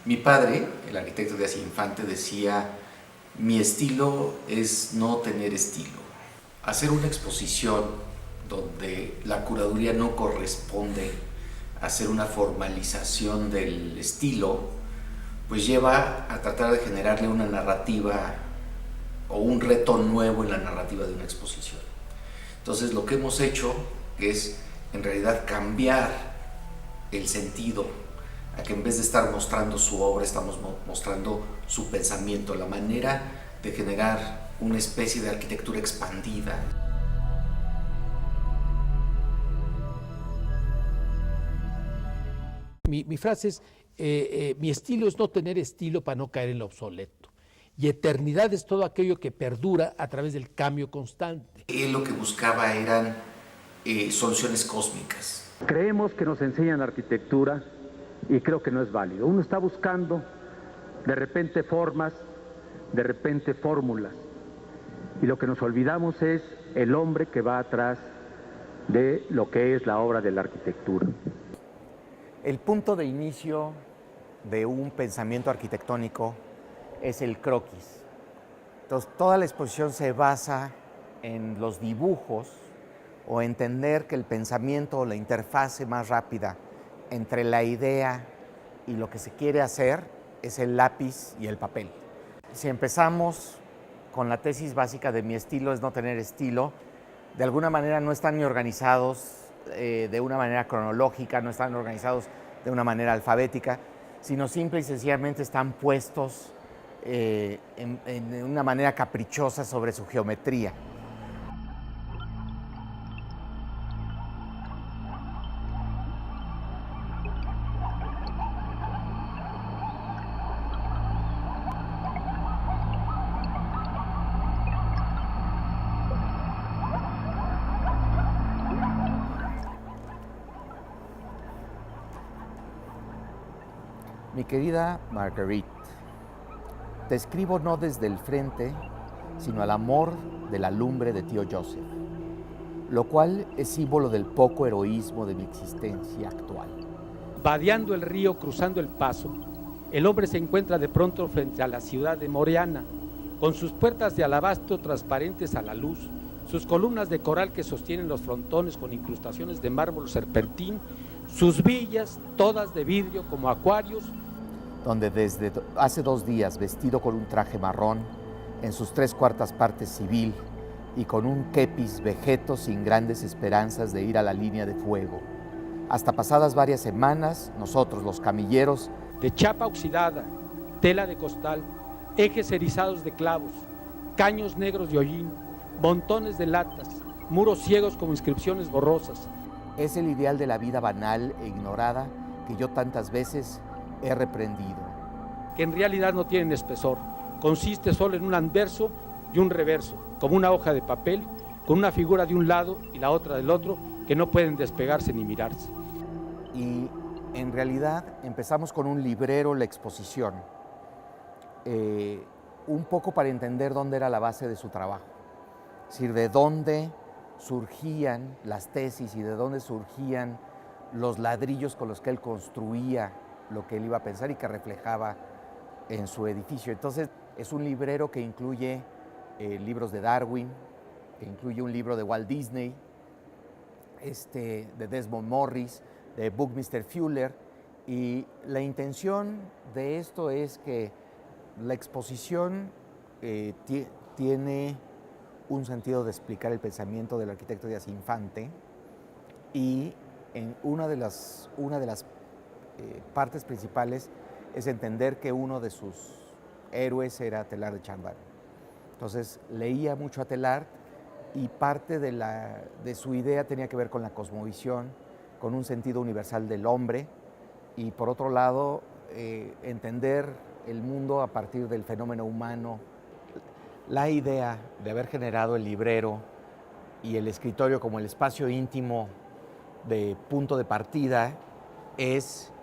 Mi padre, el arquitecto Díaz Infante, decía: mi estilo es no tener estilo. Hacer una exposición donde la curaduría no corresponde a hacer una formalización del estilo, pues lleva a tratar de generarle una narrativa o un reto nuevo en la narrativa de una exposición. Entonces lo que hemos hecho es en realidad cambiar el sentido, a que en vez de estar mostrando su obra, estamos mostrando su pensamiento, la manera de generar una especie de arquitectura expandida. Mi frase es, mi estilo es no tener estilo para no caer en lo obsoleto. Y eternidad es todo aquello que perdura a través del cambio constante. Él lo que buscaba eran soluciones cósmicas. Creemos que nos enseñan arquitectura y creo que no es válido. Uno está buscando de repente formas, de repente fórmulas. Y lo que nos olvidamos es el hombre que va atrás de lo que es la obra de la arquitectura. El punto de inicio de un pensamiento arquitectónico es el croquis. Entonces, toda la exposición se basa en los dibujos o entender que el pensamiento o la interfase más rápida entre la idea y lo que se quiere hacer es el lápiz y el papel. Si empezamos con la tesis básica de mi estilo es no tener estilo, de alguna manera no están ni organizados de una manera cronológica, no están organizados de una manera alfabética, sino simple y sencillamente están puestos en una manera caprichosa sobre su geometría. Mi querida Marguerite, te escribo no desde el frente, sino al amor de la lumbre de tío Joseph, lo cual es símbolo del poco heroísmo de mi existencia actual. Vadeando el río, cruzando el paso, el hombre se encuentra de pronto frente a la ciudad de Moreana, con sus puertas de alabastro transparentes a la luz, sus columnas de coral que sostienen los frontones con incrustaciones de mármol serpentín, sus villas todas de vidrio como acuarios, donde desde hace 2 días, vestido con un traje marrón, en sus 3/4 partes civil y con un kepis vegeto sin grandes esperanzas de ir a la línea de fuego. Hasta pasadas varias semanas, nosotros los camilleros, de chapa oxidada, tela de costal, ejes erizados de clavos, caños negros de hollín, montones de latas, muros ciegos como inscripciones borrosas. es el ideal de la vida banal e ignorada que yo tantas veces he reprendido. Que en realidad no tienen espesor, consiste solo en un anverso y un reverso, como una hoja de papel, con una figura de un lado y la otra del otro, que no pueden despegarse ni mirarse. Y en realidad empezamos con un librero la exposición, un poco para entender dónde era la base de su trabajo, es decir, de dónde surgían las tesis y de dónde surgían los ladrillos con los que él construía lo que él iba a pensar y que reflejaba en su edificio. Entonces es un librero que incluye libros de Darwin, que incluye un libro de Walt Disney, de Desmond Morris, de Buckminster Fuller, y la intención de esto es que la exposición tiene un sentido de explicar el pensamiento del arquitecto Díaz Infante, y en una de las partes principales es entender que uno de sus héroes era Teilhard de Chardin. Entonces leía mucho a Teilhard y parte de su idea tenía que ver con la cosmovisión, con un sentido universal del hombre, y por otro lado entender el mundo a partir del fenómeno humano. La idea de haber generado el librero y el escritorio como el espacio íntimo de punto de partida es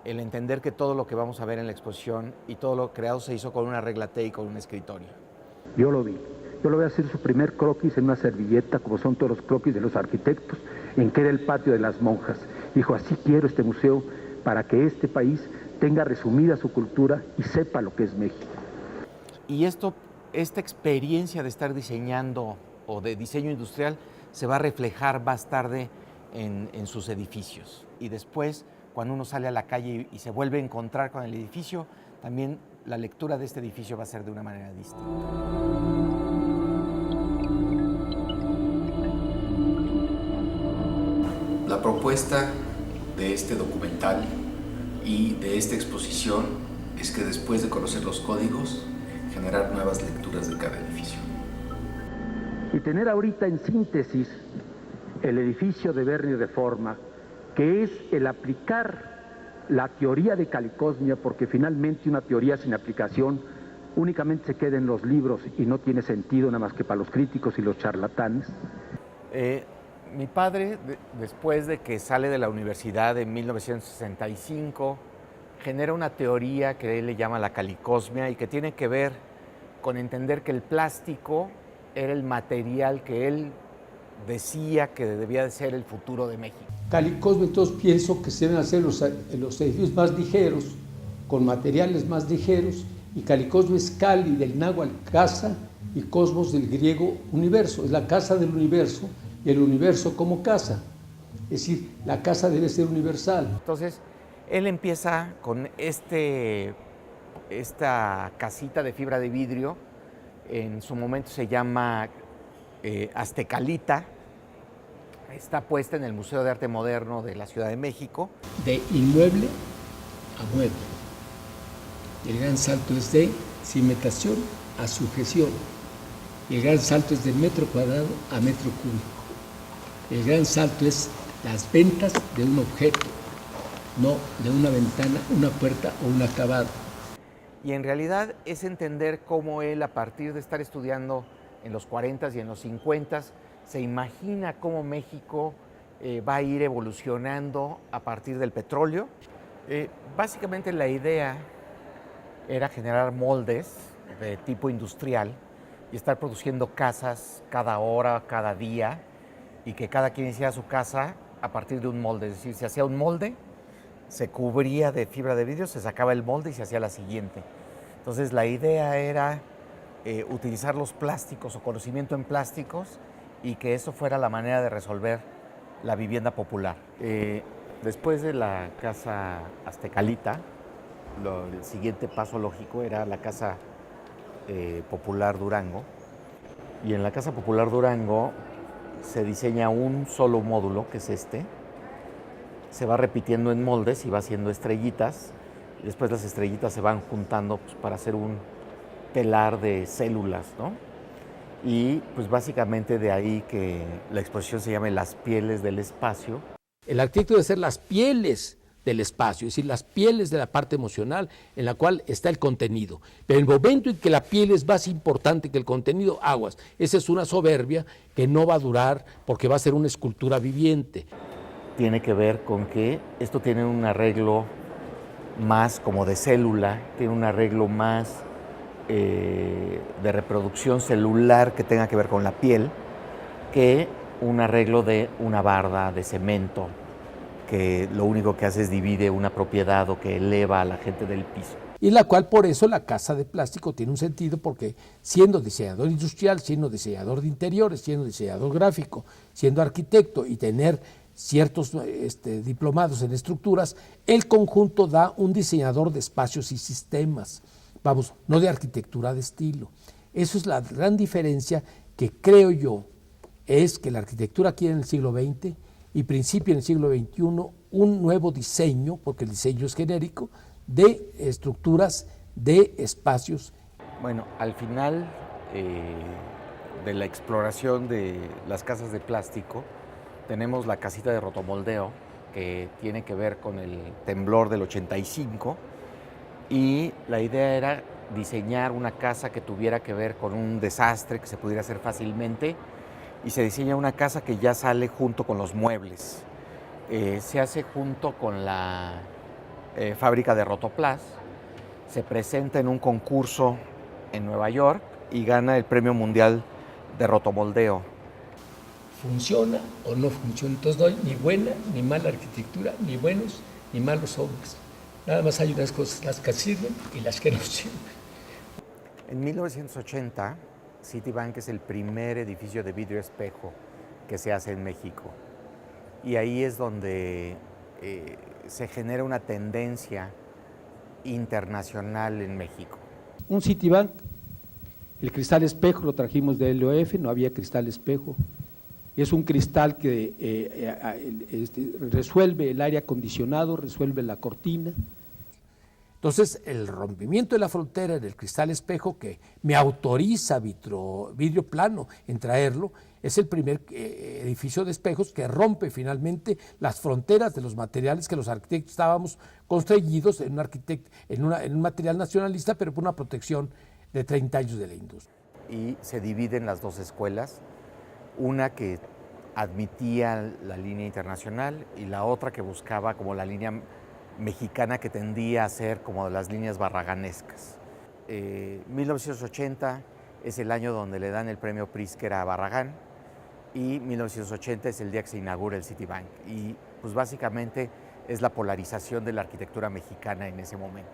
el entender que todo lo que vamos a ver en la exposición y todo lo creado se hizo con una regla T y con un escritorio. Yo lo vi. Yo lo voy a hacer su primer croquis en una servilleta, como son todos los croquis de los arquitectos, en que era el patio de las monjas. Dijo, así quiero este museo para que este país tenga resumida su cultura y sepa lo que es México. Y esta experiencia de estar diseñando o de diseño industrial se va a reflejar más tarde en sus edificios. Y después, cuando uno sale a la calle y se vuelve a encontrar con el edificio, también la lectura de este edificio va a ser de una manera distinta. La propuesta de este documental y de esta exposición es que después de conocer los códigos, generar nuevas lecturas de cada edificio. Y tener ahorita en síntesis el edificio de Berni Reforma, que es el aplicar la teoría de calicosmia, porque finalmente una teoría sin aplicación únicamente se queda en los libros y no tiene sentido nada más que para los críticos y los charlatanes. Mi padre, después de que sale de la universidad en 1965, genera una teoría que él le llama la calicosmia y que tiene que ver con entender que el plástico era el material que él decía que debía de ser el futuro de México. Calicosmia, entonces pienso que se deben hacer los edificios más ligeros, con materiales más ligeros, y calicosmia es cali del náhuatl casa y cosmos del griego universo, es la casa del universo y el universo como casa, es decir, la casa debe ser universal. Entonces, él empieza con esta casita de fibra de vidrio, en su momento se llama Aztecalita, está puesta en el Museo de Arte Moderno de la Ciudad de México. De inmueble a mueble. El gran salto es de cimentación a sujeción. El gran salto es de metro cuadrado a metro cúbico. El gran salto es las ventas de un objeto, no de una ventana, una puerta o un acabado. Y en realidad es entender cómo él, a partir de estar estudiando en los 40s y en los 50s, se imagina cómo México va a ir evolucionando a partir del petróleo. Básicamente la idea era generar moldes de tipo industrial y estar produciendo casas cada hora, cada día, y que cada quien hiciera su casa a partir de un molde. Es decir, se hacía un molde, se cubría de fibra de vidrio, se sacaba el molde y se hacía la siguiente. Entonces la idea era utilizar los plásticos o conocimiento en plásticos y que eso fuera la manera de resolver la vivienda popular. Después de la casa Aztecalita, el siguiente paso lógico era la Casa Popular Durango. Y en la Casa Popular Durango se diseña un solo módulo, que es este. Se va repitiendo en moldes y va haciendo estrellitas. Y después las estrellitas se van juntando pues, para hacer un telar de células, ¿no? Y pues básicamente de ahí que la exposición se llame Las pieles del espacio. El arquitecto debe ser las pieles del espacio, es decir, las pieles de la parte emocional en la cual está el contenido. Pero el momento en que la piel es más importante que el contenido, aguas. Esa es una soberbia que no va a durar porque va a ser una escultura viviente. Tiene que ver con que esto tiene un arreglo más como de célula, tiene un arreglo más de reproducción celular que tenga que ver con la piel, que un arreglo de una barda de cemento, que lo único que hace es divide una propiedad o que eleva a la gente del piso. Y la cual por eso la casa de plástico tiene un sentido, porque siendo diseñador industrial, siendo diseñador de interiores, siendo diseñador gráfico, siendo arquitecto y tener ciertos diplomados en estructuras, el conjunto da un diseñador de espacios y sistemas, vamos, no de arquitectura de estilo. Eso es la gran diferencia que creo yo, es que la arquitectura quiere en el siglo XX y principio en el siglo XXI un nuevo diseño, porque el diseño es genérico, de estructuras, de espacios. Bueno, al final de la exploración de las casas de plástico, tenemos la casita de rotomoldeo, que tiene que ver con el temblor del 85, y la idea era diseñar una casa que tuviera que ver con un desastre que se pudiera hacer fácilmente, y se diseña una casa que ya sale junto con los muebles. Se hace junto con la fábrica de Rotoplas, se presenta en un concurso en Nueva York y gana el Premio Mundial de Rotomoldeo. ¿Funciona o no funciona? Entonces no hay ni buena ni mala arquitectura, ni buenos ni malos hombres. Nada más hay unas cosas, las que sirven y las que no sirven. En 1980, Citibank es el primer edificio de vidrio espejo que se hace en México. Y ahí es donde se genera una tendencia internacional en México. Un Citibank, el cristal espejo lo trajimos de LOF, no había cristal espejo. Es un cristal que resuelve el aire acondicionado, resuelve la cortina. Entonces, el rompimiento de la frontera en el cristal espejo que me autoriza vidrio plano en traerlo, es el primer edificio de espejos que rompe finalmente las fronteras de los materiales que los arquitectos estábamos constreñidos en un material nacionalista, pero por una protección de 30 años de la industria. Y se dividen las dos escuelas, una que admitía la línea internacional y la otra que buscaba como la línea mexicana, que tendía a ser como las líneas barraganescas. 1980 es el año donde le dan el premio Pritzker a Barragán y 1980 es el día que se inaugura el Citibank. Y pues básicamente es la polarización de la arquitectura mexicana en ese momento.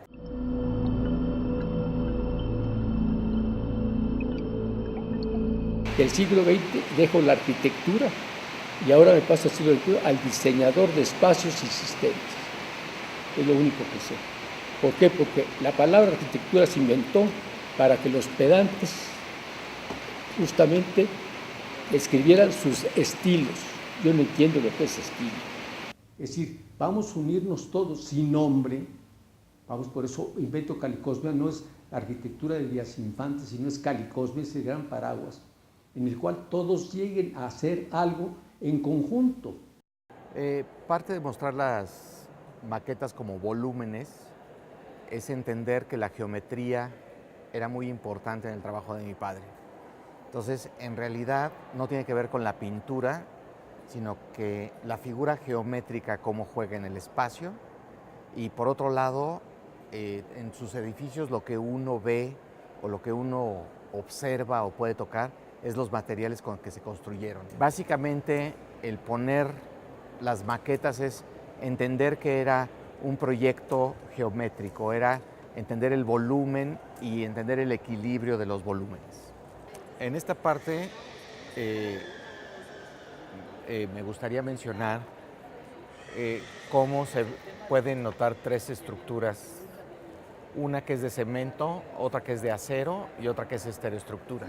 Del siglo XX dejo la arquitectura y ahora me paso al siglo XXI al diseñador de espacios y sistemas. Es lo único que sé. ¿Por qué? Porque la palabra arquitectura se inventó para que los pedantes justamente escribieran sus estilos. Yo no entiendo lo que es estilo. Es decir, vamos a unirnos todos sin nombre. Vamos, por eso invento Calicosmia, no es arquitectura de Díaz Infante, sino es Calicosmia, es el gran paraguas, en el cual todos lleguen a hacer algo en conjunto. Parte de mostrar las maquetas como volúmenes es entender que la geometría era muy importante en el trabajo de mi padre. Entonces, en realidad no tiene que ver con la pintura, sino que la figura geométrica cómo juega en el espacio, y por otro lado, en sus edificios lo que uno ve o lo que uno observa o puede tocar es los materiales con que se construyeron. Básicamente, el poner las maquetas es entender que era un proyecto geométrico, era entender el volumen y entender el equilibrio de los volúmenes. En esta parte me gustaría mencionar cómo se pueden notar tres estructuras, una que es de cemento, otra que es de acero y otra que es estereoestructura.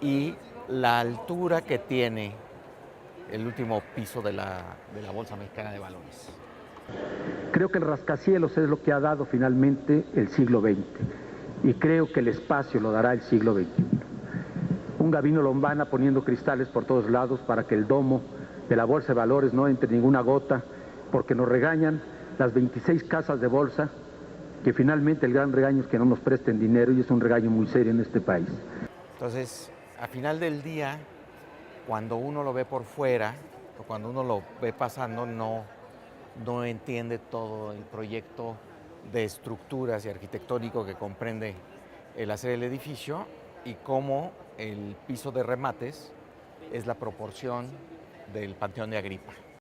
Y la altura que tiene el último piso de la Bolsa Mexicana de Valores. Creo que el rascacielos es lo que ha dado finalmente el siglo XX y creo que el espacio lo dará el siglo XXI. Un Gabino Lombana poniendo cristales por todos lados para que el domo de la Bolsa de Valores no entre ninguna gota, porque nos regañan las 26 casas de bolsa, que finalmente el gran regaño es que no nos presten dinero y es un regaño muy serio en este país. Entonces, al final del día, cuando uno lo ve por fuera, o cuando uno lo ve pasando, no entiende todo el proyecto de estructuras y arquitectónico que comprende el hacer el edificio y cómo el piso de remates es la proporción del Panteón de Agripa.